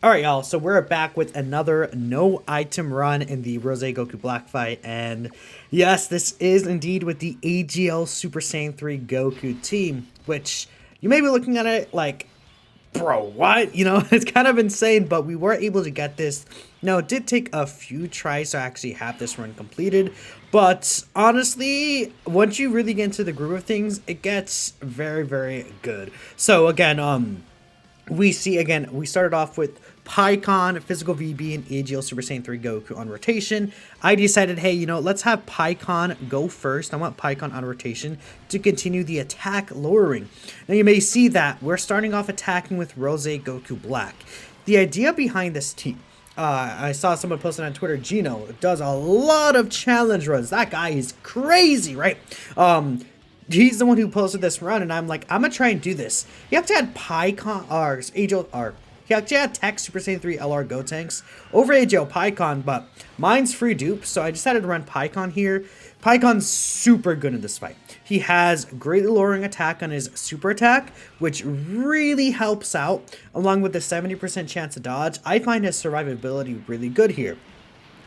Alright, y'all, so we're back with another no item run in the Rose Goku Black fight, and yes, this is indeed with the AGL Super Saiyan 3 Goku team, which you may be looking at it like, bro, what? You know, it's kind of insane, but we were able to get this. Now, it did take a few tries to actually have this run completed, but honestly, once you really get into the groove of things, it gets very, very good. So again, we see again, we started off with PyCon, Physical VB, and AGL Super Saiyan 3 Goku on rotation. I decided, hey, you know, let's have PyCon go first. I want PyCon on rotation to continue the attack lowering. Now you may see that we're starting off attacking with Rose Goku Black. The idea behind this team, I saw someone posted on Twitter, Gino does a lot of challenge runs. That guy is crazy, right? He's the one who posted this run, and I'm like, I'm gonna try and do this. You have to add PyCon, or AGL, or you have to add Tech Super Saiyan 3 LR Gotenks over AGL PyCon, but mine's free dupe, so I decided to run PyCon here. PyCon's super good in this fight. He has greatly lowering attack on his super attack, which really helps out, along with the 70% chance to dodge. I find his survivability really good here.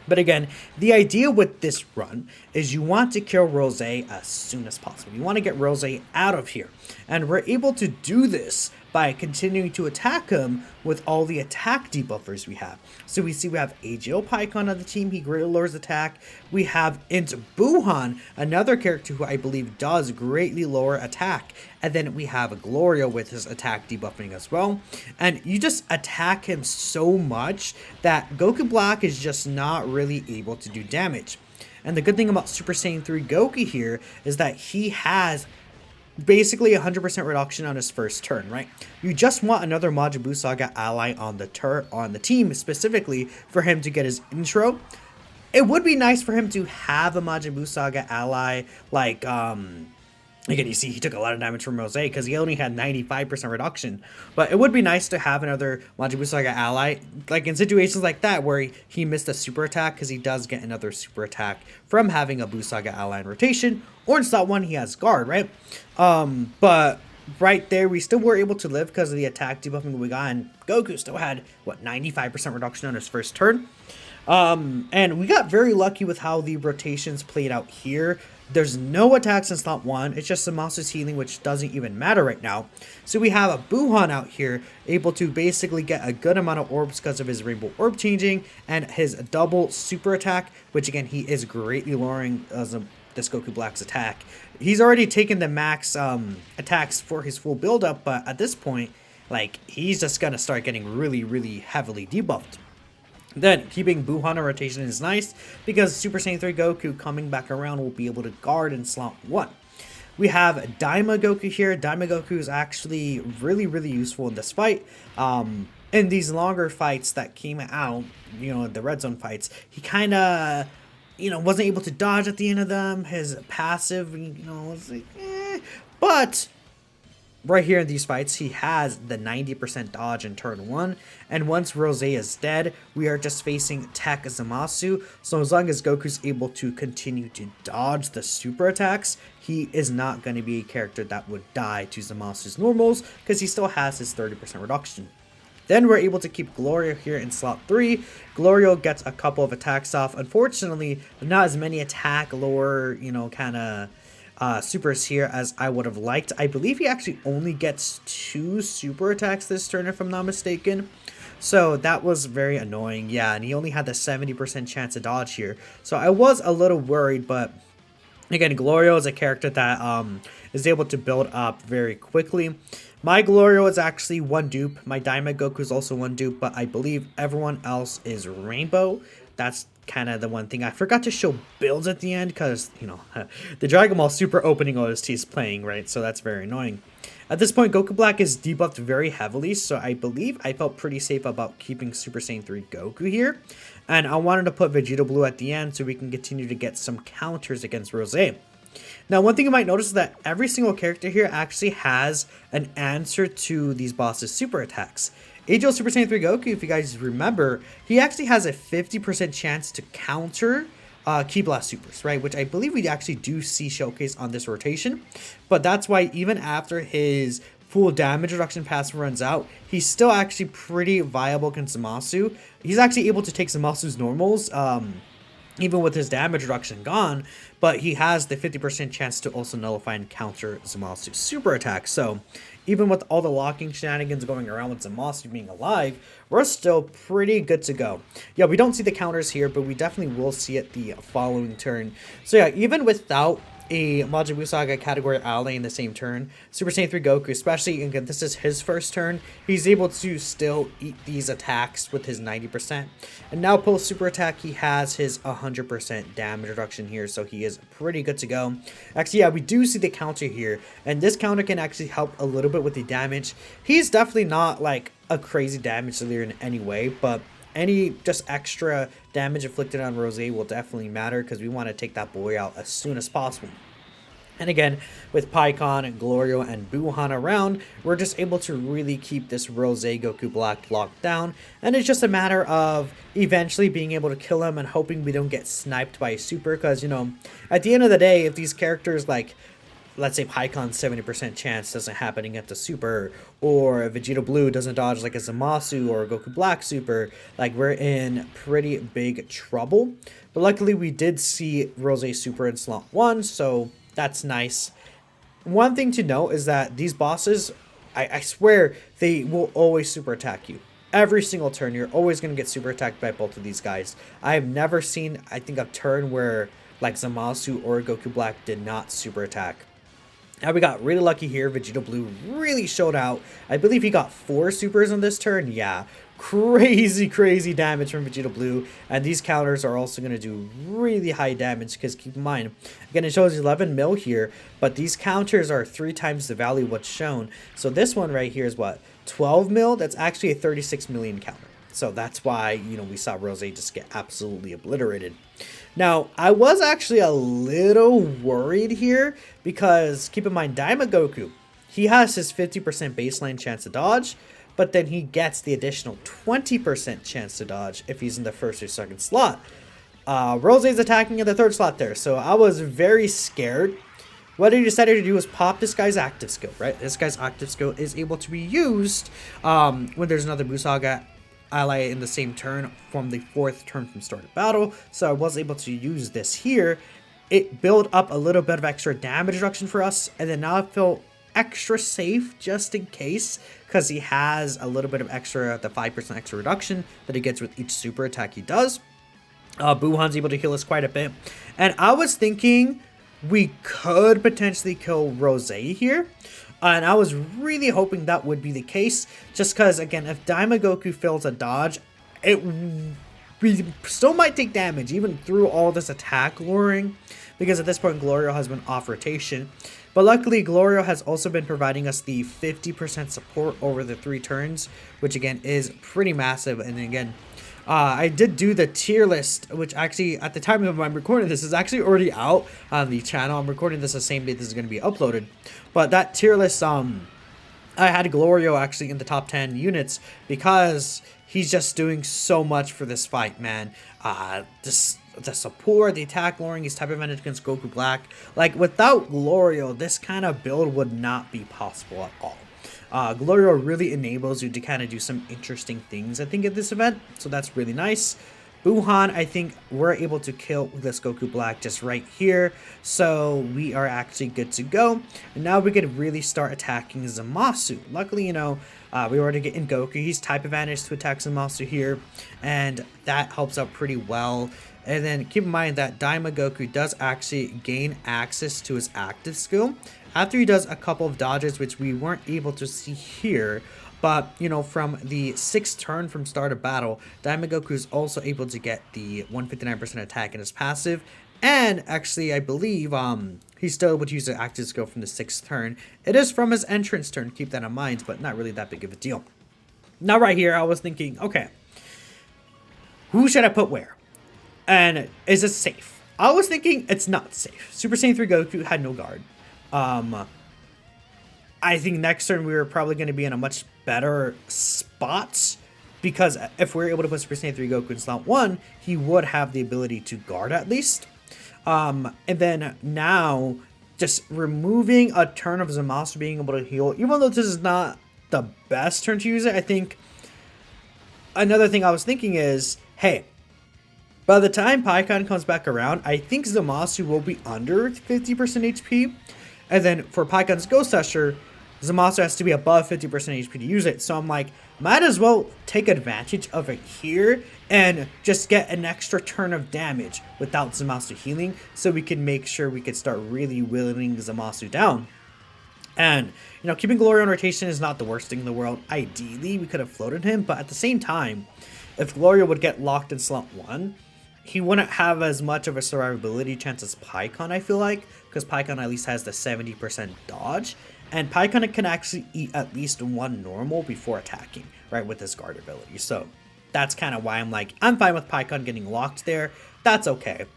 But again, the idea with this run is you want to kill Rose as soon as possible. You want to get Rose out of here. And we're able to do this by continuing to attack him with all the attack debuffers we have. So we see we have AGL PyCon on the team, he greatly lowers attack. We have Int Buhan, another character who I believe does greatly lower attack. And then we have Glorio with his attack debuffing as well. And you just attack him so much that Goku Black is just not really able to do damage. And the good thing about Super Saiyan 3 Goku here is that he has basically 100% reduction on his first turn, right? You just want another Majin Buu Saga ally on the team specifically for him to get his intro. It would be nice for him to have a Majin Buu Saga ally like again, you see he took a lot of damage from Rose because he only had 95% reduction. But it would be nice to have another Majin Buu Saga ally, like in situations like that where he missed a super attack, because he does get another super attack from having a Buu Saga ally in rotation. Or in slot 1 he has guard, right? But right there we still were able to live because of the attack debuffing we got, and Goku still had, what, 95% reduction on his first turn. And we got very lucky with how the rotations played out here. There's no attacks in slot 1, it's just Zamasu's healing, which doesn't even matter right now. So we have a Buhan out here, able to basically get a good amount of orbs because of his rainbow orb changing, and his double super attack, which again, he is greatly lowering this Goku Black's attack. He's already taken the max attacks for his full build up, but at this point, like, he's just gonna start getting really, really heavily debuffed. Then, keeping Buhan in rotation is nice, because Super Saiyan 3 Goku coming back around will be able to guard in slot 1. We have Daima Goku here. Daima Goku is actually really, really useful in this fight. In these longer fights that came out, you know, the red zone fights, he kind of, you know, wasn't able to dodge at the end of them. His passive, you know, was like, but right here in these fights, he has the 90% dodge in turn 1, and once Rose is dead, we are just facing Tech Zamasu, so as long as Goku's able to continue to dodge the super attacks, he is not going to be a character that would die to Zamasu's normals, because he still has his 30% reduction. Then we're able to keep Glorio here in slot 3. Glorio gets a couple of attacks off. Unfortunately, not as many attack lower, you know, kind of supers here as I would have liked. I believe he actually only gets 2 super attacks this turn, if I'm not mistaken. So that was very annoying. Yeah, and he only had the 70% chance to dodge here. So I was a little worried, but again, Glorio is a character that is able to build up very quickly. My Glorio is actually 1 dupe. My Daima Goku is also 1 dupe, but I believe everyone else is Rainbow. That's kind of the one thing. I forgot to show builds at the end because, you know, the Dragon Ball Super opening OST is playing, right? So that's very annoying. At this point, Goku Black is debuffed very heavily, so I believe I felt pretty safe about keeping Super Saiyan 3 Goku here. And I wanted to put Vegeta Blue at the end so we can continue to get some counters against Rose. Now, one thing you might notice is that every single character here actually has an answer to these bosses' super attacks. AGL Super Saiyan 3 Goku, if you guys remember, he actually has a 50% chance to counter Ki Blast Supers, right? Which I believe we actually do see showcased on this rotation. But that's why even after his full damage reduction passive runs out, he's still actually pretty viable against Zamasu. He's actually able to take Zamasu's normals, even with his damage reduction gone, but he has the 50% chance to also nullify and counter Zamasu's super attack. So even with all the locking shenanigans going around with Zamasu being alive, we're still pretty good to go. Yeah, we don't see the counters here, but we definitely will see it the following turn. So yeah, even without a Majin Buu Saga category ally in the same turn, Super Saiyan 3 Goku, especially again, this is his first turn, he's able to still eat these attacks with his 90%. And now post super attack, he has his 100% damage reduction here, so he is pretty good to go. Actually, yeah, we do see the counter here, and this counter can actually help a little bit with the damage. He's definitely not like a crazy damage dealer in any way, but any just extra damage inflicted on Rose will definitely matter because we want to take that boy out as soon as possible. And again, with Pikkon and Glorio and Buuhan around, we're just able to really keep this Rose Goku Black locked down. And it's just a matter of eventually being able to kill him and hoping we don't get sniped by a super. Because, you know, at the end of the day, if these characters like, let's say Paikon's 70% chance doesn't happen against a super, or Vegeta Blue doesn't dodge like a Zamasu or a Goku Black super, like we're in pretty big trouble. But luckily we did see Rose super in slot 1, so that's nice. One thing to note is that these bosses, I swear, they will always super attack you. Every single turn, you're always going to get super attacked by both of these guys. I have never seen, I think, a turn where like Zamasu or Goku Black did not super attack. Now we got really lucky here. Vegeta Blue really showed out. I believe he got 4 supers on this turn. Yeah, crazy damage from Vegeta Blue. And these counters are also going to do really high damage because keep in mind, again, it shows 11 mil here, but these counters are 3 times the value of what's shown. So this one right here is what? 12 mil? That's actually a 36 million counter. So that's why, you know, we saw Rose just get absolutely obliterated. Now, I was actually a little worried here because keep in mind, Daima Goku, he has his 50% baseline chance to dodge, but then he gets the additional 20% chance to dodge if he's in the first or second slot. Rose is attacking in the third slot there, so I was very scared. What he decided to do was pop this guy's active skill, right? This guy's active skill is able to be used when there's another Busaga ally in the same turn from the 4th turn from start of battle. So I was able to use this here. It built up a little bit of extra damage reduction for us, and then now I feel extra safe just in case because he has a little bit of extra, the 5% extra reduction that he gets with each super attack he does. Buuhan's able to heal us quite a bit, and I was thinking we could potentially kill Rose here. And I was really hoping that would be the case, just because, again, if Daima Goku fails a dodge, we still might take damage, even through all this attack luring, because at this point, Glorio has been off rotation. But luckily, Glorio has also been providing us the 50% support over the 3 turns, which, again, is pretty massive. And again, I did do the tier list, which actually, at the time of I'm recording this, is actually already out on the channel. I'm recording this the same day this is going to be uploaded. But that tier list, I had Glorio actually in the top 10 units because he's just doing so much for this fight, man. The support, the attack luring, his type advantage against Goku Black. Like, without Glorio, this kind of build would not be possible at all. Glorio really enables you to kind of do some interesting things, I think, at this event. So that's really nice. Buuhan, I think we're able to kill this Goku Black just right here. So we are actually good to go. And now we can really start attacking Zamasu. Luckily, you know, we already get in Goku. He's type advantage to attack Zamasu here. And that helps out pretty well. And then keep in mind that Daima Goku does actually gain access to his active skill after he does a couple of dodges, which we weren't able to see here. But, you know, from the 6th turn from start of battle, Daima Goku is also able to get the 159% attack in his passive. And actually, I believe he's still able to use the active skill from the 6th turn. It is from his entrance turn, keep that in mind, but not really that big of a deal. Now right here, I was thinking, okay, who should I put where? And is it safe? I was thinking it's not safe. Super Saiyan 3 Goku had no guard. I think next turn we were probably going to be in a much better spot because if we're able to put Super Saiyan 3 Goku in slot 1, he would have the ability to guard at least. And then now, just removing a turn of Zamasu being able to heal, even though this is not the best turn to use it, I think another thing I was thinking is, hey, by the time Paikon comes back around, I think Zamasu will be under 50% HP. And then for Paikon's Ghost Usher, Zamasu has to be above 50% HP to use it. So I'm like, might as well take advantage of it here and just get an extra turn of damage without Zamasu healing, so we can make sure we can start really whittling Zamasu down. And, you know, keeping Glory on rotation is not the worst thing in the world. Ideally, we could have floated him, but at the same time, if Gloria would get locked in slot 1, he wouldn't have as much of a survivability chance as Paikon, I feel like, because Paikon at least has the 70% dodge, and Paikon can actually eat at least one normal before attacking, right, with his guard ability. So that's kind of why I'm like, I'm fine with Paikon getting locked there. That's okay.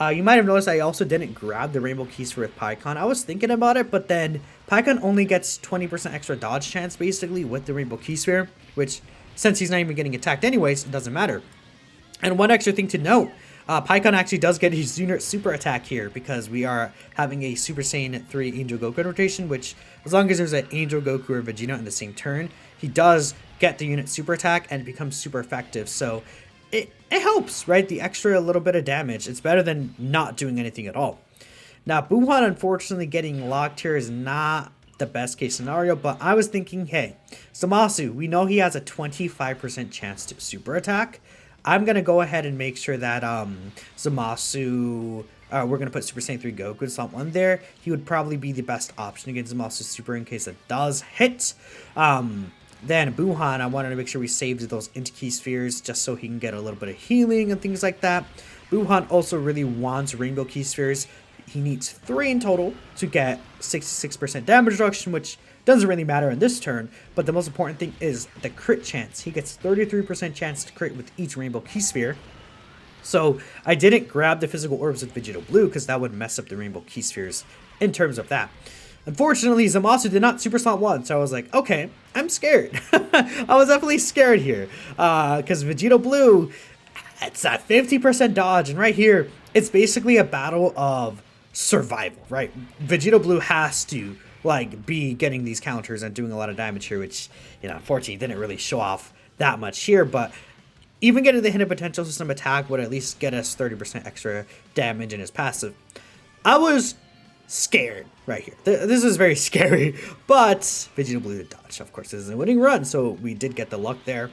You might have noticed I also didn't grab the Rainbow Key Sphere with Paikon. I was thinking about it, but then Paikon only gets 20% extra dodge chance, basically, with the Rainbow Key Sphere, which, since he's not even getting attacked anyways, it doesn't matter. And one extra thing to note, Paikon actually does get his unit super attack here, because we are having a Super Saiyan 3 Angel Goku rotation, which, as long as there's an Angel Goku or Vegeta in the same turn, he does get the unit super attack and becomes super effective. So it helps, right? The extra little bit of damage. It's better than not doing anything at all. Now, Buhan, unfortunately, getting locked here is not the best case scenario, but I was thinking, hey, Zamasu, we know he has a 25% chance to super attack. I'm going to go ahead and make sure that Zamasu, we're going to put Super Saiyan 3 Goku in slot 1 there. He would probably be the best option against Zamasu Super in case it does hit. Then Buhan, I wanted to make sure we saved those Inti-Key Spheres just so he can get a little bit of healing and things like that. Buhan also really wants Rainbow Key Spheres. He needs 3 in total to get 66% damage reduction, which doesn't really matter in this turn, but the most important thing is the crit chance. He gets 33% chance to crit with each Rainbow Key Sphere. So I didn't grab the physical orbs with Vegeta Blue because that would mess up the Rainbow Key Spheres in terms of that. Unfortunately, Zamasu did not super slot 1, so I was like, okay, I'm scared. I was definitely scared here, because Vegeta Blue, it's at 50% dodge, and right here, it's basically a battle of survival, right? Vegeta Blue has to, like, be getting these counters and doing a lot of damage here, which, you know, unfortunately didn't really show off that much here, but even getting the hidden potential system attack would at least get us 30% extra damage in his passive. I was scared right here. This is very scary, but Vegeta Blue dodge. Of course, this is a winning run, so we did get the luck there.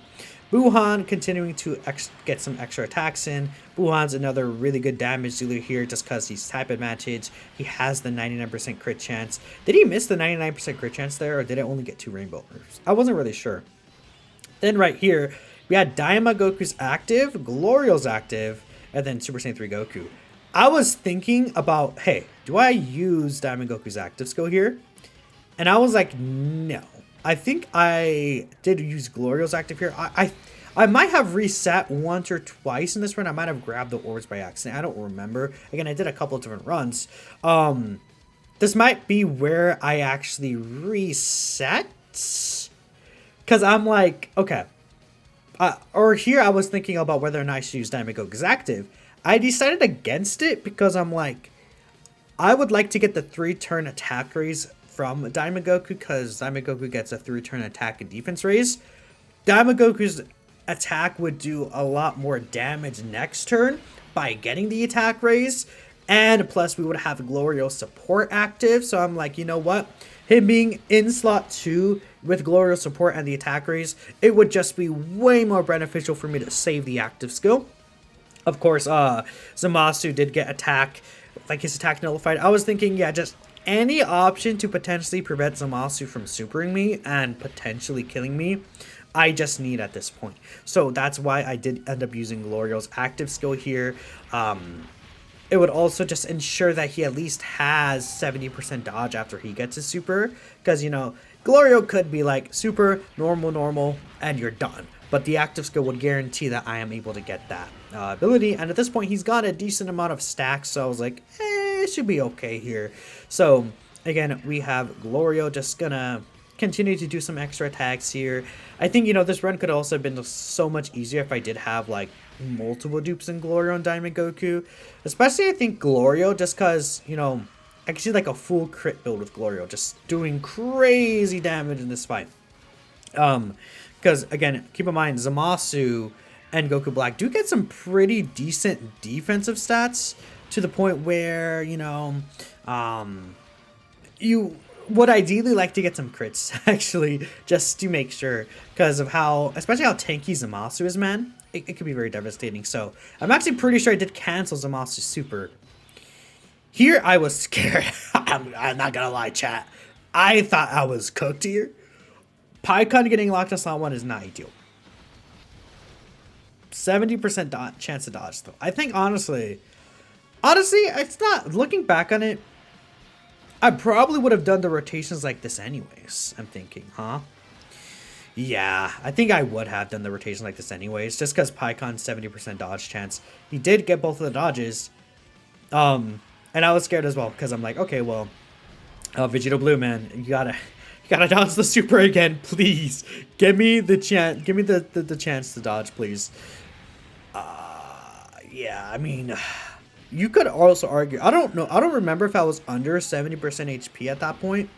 Buhan continuing to get some extra attacks in. Buhan's another really good damage dealer here just because he's type advantage. He has the 99% crit chance. Did he miss the 99% crit chance there, or did it only get 2 rainbow orbs? I wasn't really sure. Then right here, we had Daima Goku's active, Glorio's active, and then Super Saiyan 3 Goku. I was thinking about, hey, do I use Daima Goku's active skill here? And I was like, no. I think I did use Glorio's active here. I might have reset once or twice in this run. I might have grabbed the orbs by accident. I don't remember. Again, I did a couple of different runs. This might be where I actually reset. Because I'm like, okay. Or here I was thinking about whether or not I should use Daima Goku's active. I decided against it because I'm like, I would like to get the 3-turn attack raise from Daima Goku, because Daima Goku gets a 3-turn attack and defense raise. Daima Goku's attack would do a lot more damage next turn by getting the attack raise, and plus we would have Glorio support active, so I'm like, you know what? Him being in slot 2 with Glorio support and the attack raise, it would just be way more beneficial for me to save the active skill. Of course, Zamasu did get attack, like his attack nullified. I was thinking, yeah, just any option to potentially prevent Zamasu from supering me and potentially killing me, I just need at this point. So that's why I did end up using Glorio's active skill here. It would also just ensure that he at least has 70% dodge after he gets his super. Because, you know, Glorio could be like super, normal, and you're done. But the active skill would guarantee that I am able to get that ability. And at this point, he's got a decent amount of stacks. So I was like, it should be okay here. So, again, we have Glorio just gonna continue to do some extra attacks here. I think, you know, this run could also have been so much easier if I did have, like, multiple dupes in Glorio and Daima Goku. Especially, I think, Glorio, just because, you know, I can see like a full crit build with Glorio just doing crazy damage in this fight. Because again, keep in mind, Zamasu and Goku Black do get some pretty decent defensive stats to the point where, you know, you would ideally like to get some crits, actually, just to make sure, because of how, especially how tanky Zamasu is, man. It could be very devastating. So I'm actually pretty sure I did cancel Zamasu's super. Here, I was scared. I'm not gonna lie, chat. I thought I was cooked here. Pikkon getting locked on slot 1 is not ideal. 70% chance to dodge, though. I think, honestly, it's not, looking back on it, I probably would have done the rotations like this anyways. I'm thinking, huh? Yeah, I think I would have done the rotation like this anyways, just because Pikkon's 70% dodge chance. He did get both of the dodges. And I was scared as well, because I'm like, okay, well, Vegeta Blue, man, you gotta dodge the super again, please. Give me the chance, give me the chance to dodge, please. Yeah, I mean, you could also argue, I don't know, I don't remember if I was under 70% HP at that point,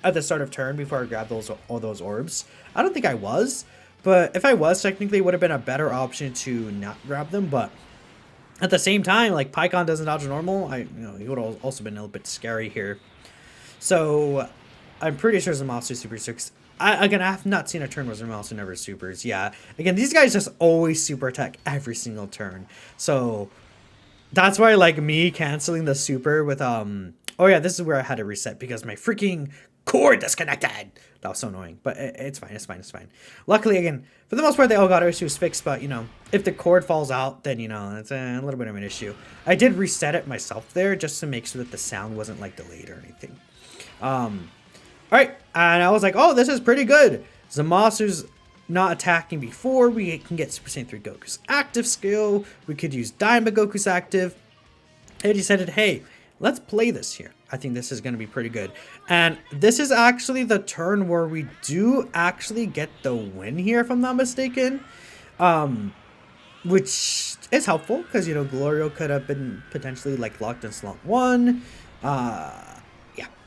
at the start of turn, before I grabbed all those orbs. I don't think I was, but if I was, technically it would have been a better option to not grab them, but at the same time, like, Pikkon doesn't dodge normal, he would have also been a little bit scary here. So, I'm pretty sure Zamasu Super 6. Again, I have not seen a turn where Zamasu never supers. Yeah, again, these guys just always super attack every single turn. So, that's why, like, me canceling the super with, oh yeah, this is where I had to reset because my freaking cord disconnected. That was so annoying, but it's fine, it's fine, it's fine. Luckily, again, for the most part, the Elgato issue is fixed, but, you know, if the cord falls out, then, you know, it's a little bit of an issue. I did reset it myself there just to make sure that the sound wasn't, like, delayed or anything. Alright, and I was like, oh, this is pretty good. Zamasu's not attacking before. We can get Super Saiyan 3 Goku's active skill. We could use Daima Goku's active. I decided, hey, let's play this here. I think this is going to be pretty good. And this is actually the turn where we do actually get the win here, if I'm not mistaken. Which is helpful, because, you know, Glorio could have been potentially, like, locked in slot 1.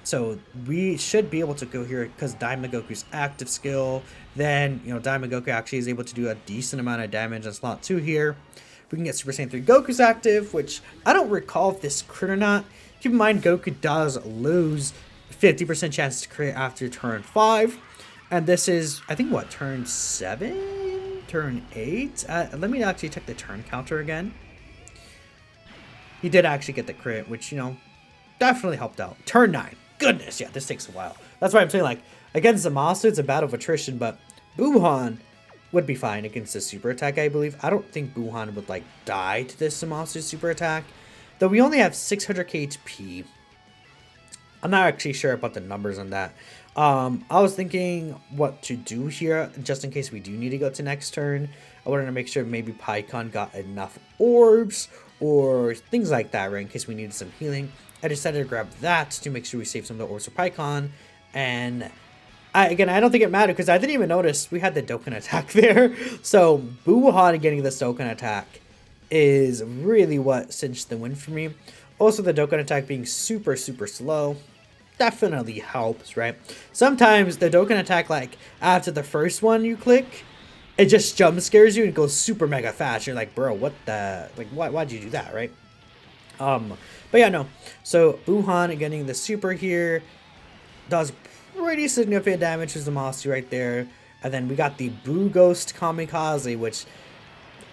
So we should be able to go here because Daima Goku's active skill. Then, you know, Daima Goku actually is able to do a decent amount of damage on slot 2 here. We can get Super Saiyan 3 Goku's active, which I don't recall if this crit or not. Keep in mind, Goku does lose 50% chance to crit after turn 5. And this is, I think, what, turn 7? Turn 8? Let me actually check the turn counter again. He did actually get the crit, which, you know, definitely helped out. Turn 9. Goodness, yeah, this takes a while. That's why I'm saying, like, against Zamasu, it's a battle of attrition, but Buuhan would be fine against the super attack, I believe. I don't think Buuhan would, like, die to this Zamasu super attack, though we only have 600k HP. I'm not actually sure about the numbers on that. I was thinking what to do here, just in case we do need to go to next turn. I wanted to make sure maybe Pikkon got enough orbs, or things like that, right, in case we needed some healing. I decided to grab that to make sure we save some of the orbs for Pikkon. And again, I don't think it mattered because I didn't even notice we had the Dokkan attack there. So Buuhan getting this Dokkan attack is really what cinched the win for me. Also, the Dokkan attack being super, super slow definitely helps, right? Sometimes the Dokkan attack, like, after the first one you click, it just jump scares you and goes super mega fast. You're like, bro, what the, like, why'd you do that, right? But yeah, no. So Buuhan getting the super here does pretty significant damage to Zamasu right there. And then we got the Buu Ghost Kamikaze, which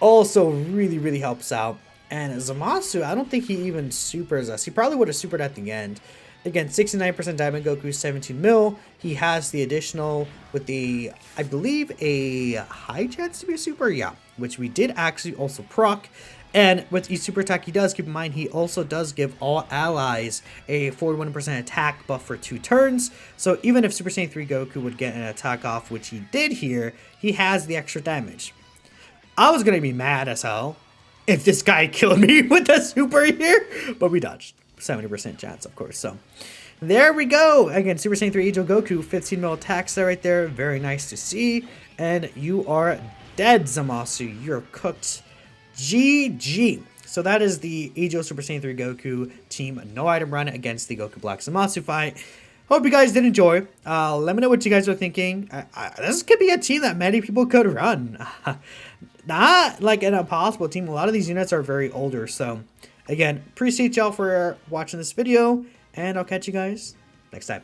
also really, really helps out. And Zamasu, I don't think he even supers us. He probably would have supered at the end. Again, 69% Diamond Goku, 17 mil. He has the additional with the, I believe, a high chance to be a super. Yeah, which we did actually also proc. And with each super attack he does, keep in mind, he also does give all allies a 41% attack buff for 2 turns. So even if Super Saiyan 3 Goku would get an attack off, which he did here, he has the extra damage. I was going to be mad as hell if this guy killed me with the super here, but we dodged. 70% chance, of course. So there we go. Again, Super Saiyan 3 Angel Goku, 15 mil attacks there right there. Very nice to see. And you are dead, Zamasu. You're cooked. GG. So that is the AGL Super Saiyan 3 Goku team no item run against the Goku Black Zamasu fight. Hope you guys did enjoy. Let me know what you guys are thinking. This could be a team that many people could run. Not like an impossible team. A lot of these units are very older. So again, appreciate y'all for watching this video, and I'll catch you guys next time.